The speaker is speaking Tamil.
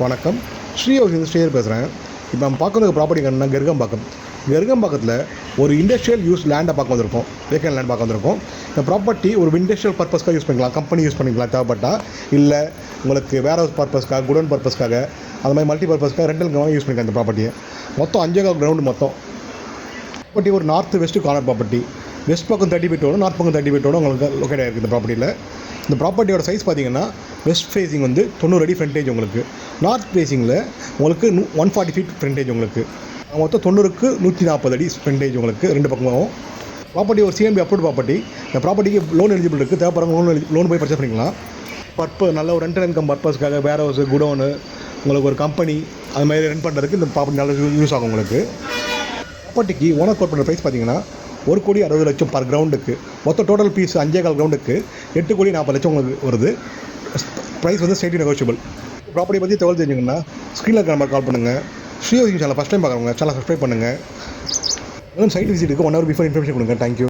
வணக்கம். ஸ்ரீஹரிலேருந்து ஸ்ரீஹரி பேசுகிறேன். இப்போ நம்ம பார்க்குற ப்ராப்பர்ட்டி என்னன்னா கருகம்பாக்கத்தில் ஒரு இண்டஸ்ட்ரியல் யூஸ் லேண்டை பார்க்க வந்திருக்கோம். வேக்கன் லேண்ட் பார்க்க வந்திருக்கோம். இந்த ப்ராப்பர்ட்டி ஒரு இண்டஸ்ட்ரியல் பர்பஸ்க்காக யூஸ் பண்ணிக்கலாம், கம்பெனி யூஸ் பண்ணிக்கலாம் தேவைப்பட்டா, இல்லை உங்களுக்கு வேர் ஹவுஸ் பர்பஸ்க்காக, குடோன் பர்பஸ்க்காக, அது மாதிரி மல்டி பர்பஸ்க்காக ரெண்டலுக்காக யூஸ் பண்ணிக்கலாம். இந்த ப்ராப்பர்ட்டியை மொத்தம் 5 கிரவுண்டு மொத்தம். ப்ராப்பர்ட்டி ஒரு north west corner property. West பக்கம் 30 feet வரும், நார்த் பக்கம் 30 feet வரும் உங்களுக்கு லொக்கேட் ஆகிருக்கு இந்த ப்ராப்பர்ட்டியில். இந்த ப்ராப்பர்ட்டியோட சைஸ் பார்த்தீங்கன்னா வெஸ்ட் ஃபேஸிங் வந்து 90 அடி ஃப்ரண்டேஜ் உங்களுக்கு, நார்த் ஃபேஸிங்கில் உங்களுக்கு 140 feet ஃப்ரண்டேஜ் உங்களுக்கு, மொத்தம் 90க்கு 140 அடி ஃப்ரண்டேஜ் உங்களுக்கு ரெண்டு பக்கமாகவும். ப்ராப்பர்ட்டி ஒரு சிஎம்பி அப்ரூவ்ட் ப்ராப்பர்ட்டி. இந்த ப்ராப்பர்ட்டிக்கு லோன் எலிஜிபிள் இருக்குது. தேவைப்படுறவங்க லோன் போய் பர்ச்சேஸ் பண்ணிக்கலாம். நல்ல ஒரு ரெண்டல் இன்கம் பர்பஸ்க்காக வேர் ஹவுஸ், குடோனு, உங்களுக்கு ஒரு கம்பெனி அது மாதிரி ரெண்ட் பண்ணுறதுக்கு இந்த ப்ராப்பர்ட்டி நல்லா யூஸ் ஆகும் உங்களுக்கு. ப்ராப்பர்ட்டிக்கு ஓனர் கோட் பண்ணுற ப்ரைஸ் பார்த்தீங்கன்னா 1,60,00,000 பர் கிரவுண்டுக்கு. மொத்தம் டோட்டல் பீஸ் 5.25 கிரவுண்டுக்கு 8,40,00,000 உங்களுக்கு வருது. ப்ரைஸ் வந்து ஸ்லைட்லி நெகோஷியபிள். ப்ராப்பர்ட்டி பற்றி தகவல் தெரிஞ்சுங்கன்னா ஸ்க்ரீனில் இருக்கிற நம்பர் கால் பண்ணுங்கள். ஸ்ரீஹரி சேனல் ஃபஸ்ட் டைம் பார்க்குறவங்க சேனல் சப்ஸ்கிரைப் பண்ணுங்கள். சைட் விசிட்டுக்கு 1 hour பிஃபோர் இன்ஃபர்மேஷன் கொடுங்க. தேங்க்யூ.